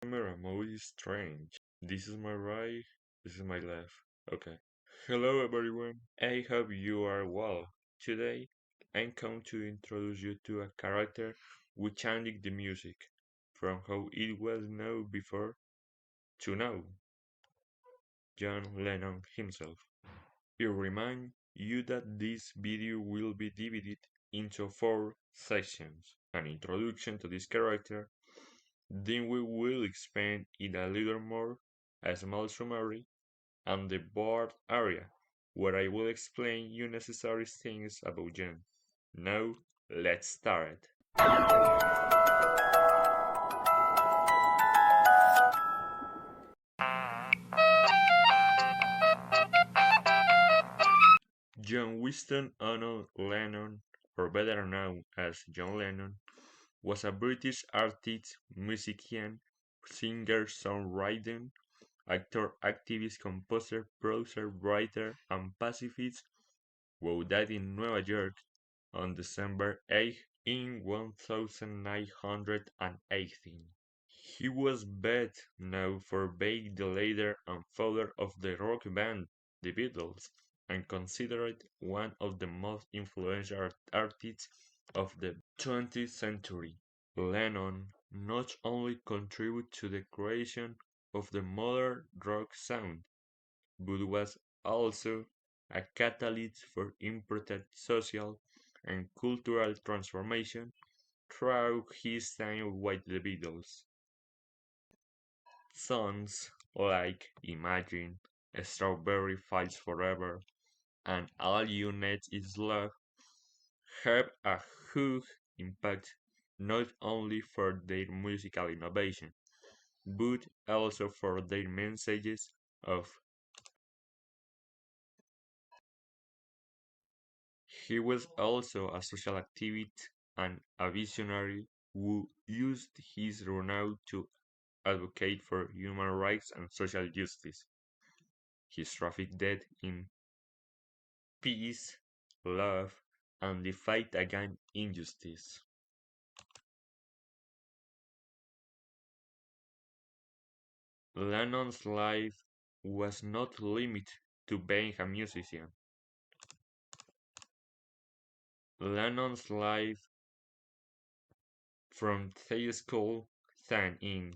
Camera mode is strange. This is my right, this is my left. Okay. Hello everyone. I hope you are well. Today, I'm come to introduce you to a character who changed the music from how it was known before to now. John Lennon himself. I remind you that this video will be divided into 4 sections. An introduction to this character, then we will expand it a little more, a small summary, and the board area, where I will explain you necessary things about John. Now, let's start. John Winston Ono Lennon, or better known as John Lennon, was a British artist, musician, singer, songwriter, actor, activist, composer, producer, writer, and pacifist who died in New York on December 8 in 1918. He was best known for being the leader and founder of the rock band The Beatles and considered one of the most influential artists of the 20th century. Lennon not only contributed to the creation of the modern rock sound, but was also a catalyst for important social and cultural transformation throughout his time with the Beatles. Songs like Imagine, Strawberry Fields Forever, and All You Need Is Love have a huge impact not only for their musical innovation, but also for their messages of. He was also a social activist and a visionary who used his renown to advocate for human rights and social justice. His traffic death in peace, love, and the fight against injustice. Lennon's life was not limited to being a musician. Lennon's life from high school sang in.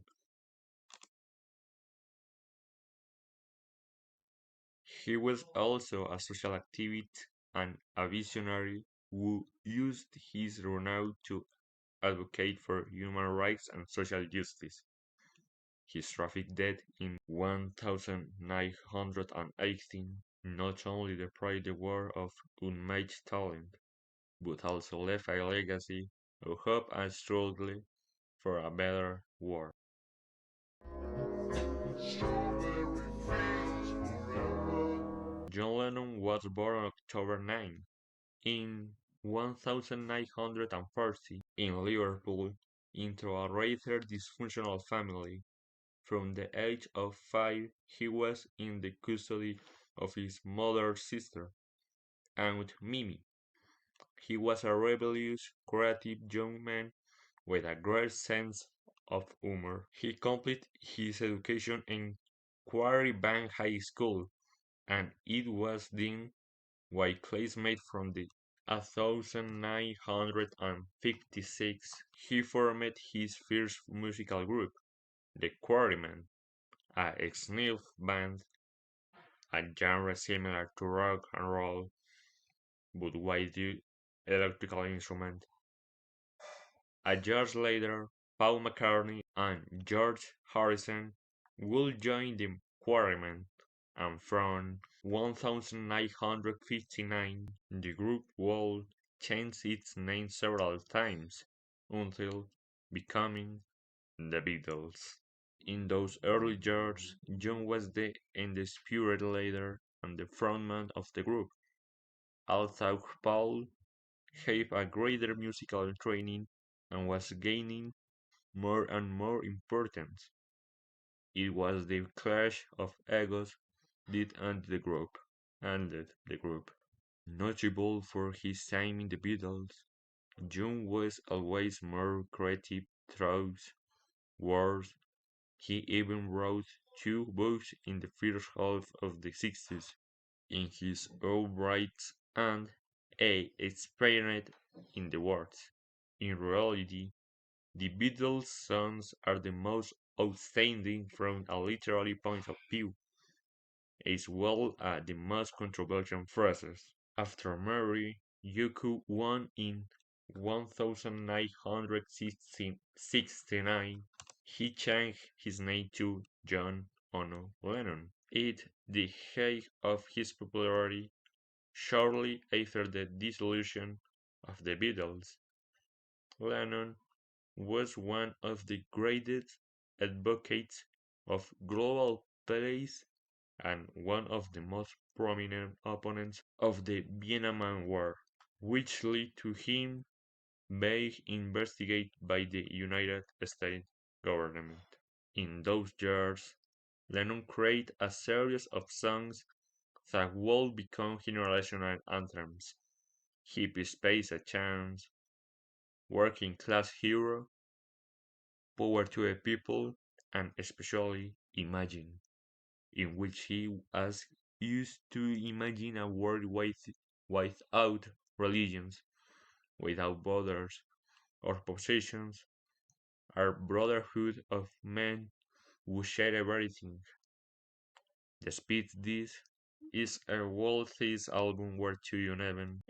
He was also a social activist and a visionary who used his renown to advocate for human rights and social justice. His tragic death in 1918 not only deprived the world of unmatched talent, but also left a legacy of hope and struggle for a better world. John Lennon was born on October 9 in 1940 in Liverpool into a rather dysfunctional family. From the age of 5, he was in the custody of his mother's sister, Aunt Mimi. He was a rebellious, creative young man with a great sense of humor. He completed his education in Quarry Bank High School, and it was then by classmates from the 1956 he formed his first musical group, the Quarrymen, a sniff band, a genre similar to rock and roll, but with the electrical instrument. A year later, Paul McCartney and George Harrison would join the Quarrymen, and from 1959 the group would change its name several times until becoming the Beatles. In those early years, John was the undisputed leader and the frontman of the group, although Paul had a greater musical training and was gaining more and more importance. It was the clash of egos that ended the group. Notable for his time in the Beatles, John was always more creative through words He even wrote two books in the first half of the 60s in his own right and a experiment in the words. In reality, the Beatles' songs are the most outstanding from a literary point of view, as well as the most controversial phrases. After Mary, Yoko won in 1969, he changed his name to John Ono Lennon. At the height of his popularity, shortly after the dissolution of the Beatles, Lennon was one of the greatest advocates of global peace and one of the most prominent opponents of the Vietnam War, which led to him being investigated by the United States government. In those years, Lennon created a series of songs that would become generational anthems: Hippie Space a Chance, Working Class Hero, Power to the People, and especially Imagine, in which he asked us to imagine a world without religions, without borders or possessions, a brotherhood of men who share everything. Despite this, is a wealthiest album worth 2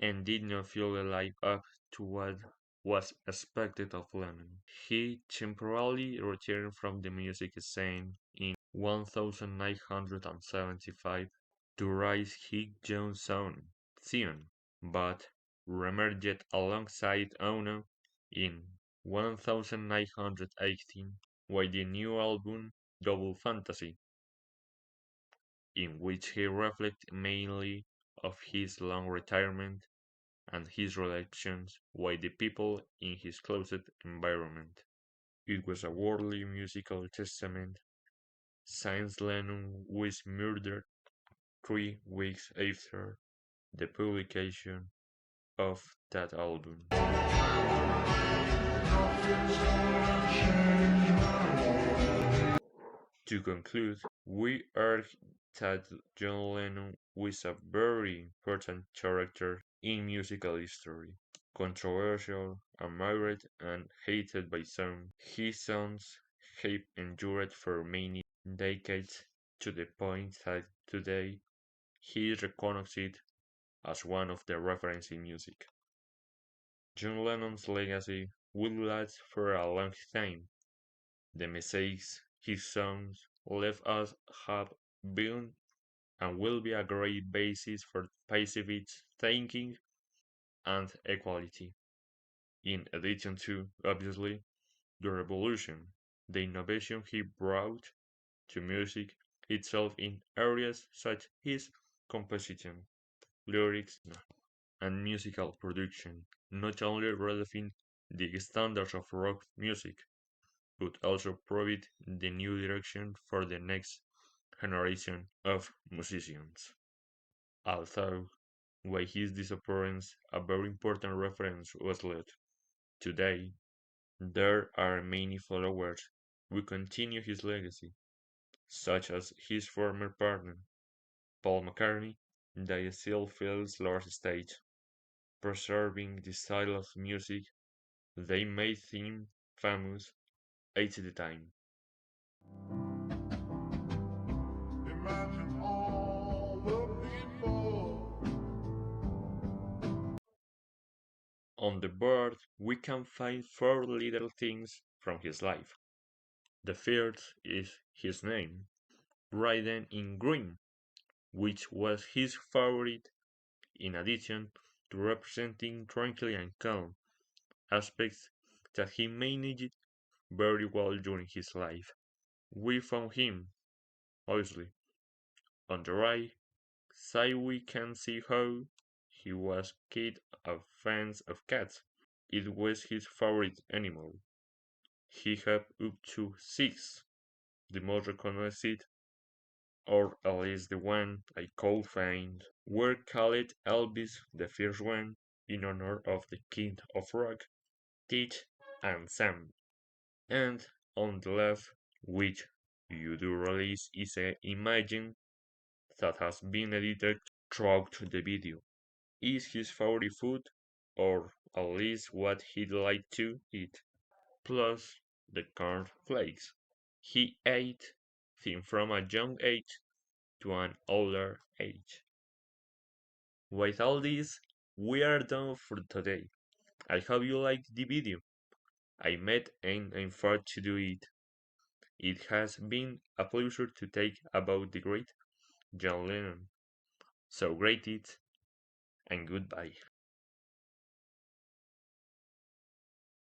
and did not feel live up to what was expected of Lennon. He temporarily returned from the music scene in 1975 to write his own song, Zion, but reemerged alongside Ono in 1918 with the new album Double Fantasy, in which he reflects mainly of his long retirement and his relations with the people in his closed environment. It was a worldly musical testament, since Lennon was murdered 3 weeks after the publication of that album. To conclude, we argue that John Lennon was a very important character in musical history. Controversial, admired, and hated by some, his songs have endured for many decades to the point that today he is recognized as one of the references in music. John Lennon's legacy will last for a long time. The messages his songs left us have been and will be a great basis for pacifist thinking and equality. In addition to, obviously, the revolution, the innovation he brought to music itself in areas such as composition, lyrics, and musical production, not only redefined the standards of rock music, but also provide the new direction for the next generation of musicians. Although, by his disappearance, a very important reference was lost. Today, there are many followers who continue his legacy, such as his former partner, Paul McCartney, that still fills large stage, preserving the style of music they made him famous at the time. Imagine all the people. On the board, we can find 4 little things from his life. The first is his name, written in green, which was his favorite in addition to representing tranquility and calm, aspects that he managed very well during his life. We found him, obviously, on the right side we can see how he was kid of fans of cats. It was his favorite animal. He had up to 6, the most recognized, or at least the one I could find, were called Elvis the first one in honor of the king of rock, Teach and Sam. And on the left, which You do release is an image that has been edited throughout the video. Is his favorite food, or at least what he'd like to eat, plus the corn flakes. He ate them from a young age to an older age. With all this, we are done for today. I hope you liked the video. I met and I'm proud to do it. It has been a pleasure to take about the great John Lennon. So great it, and goodbye.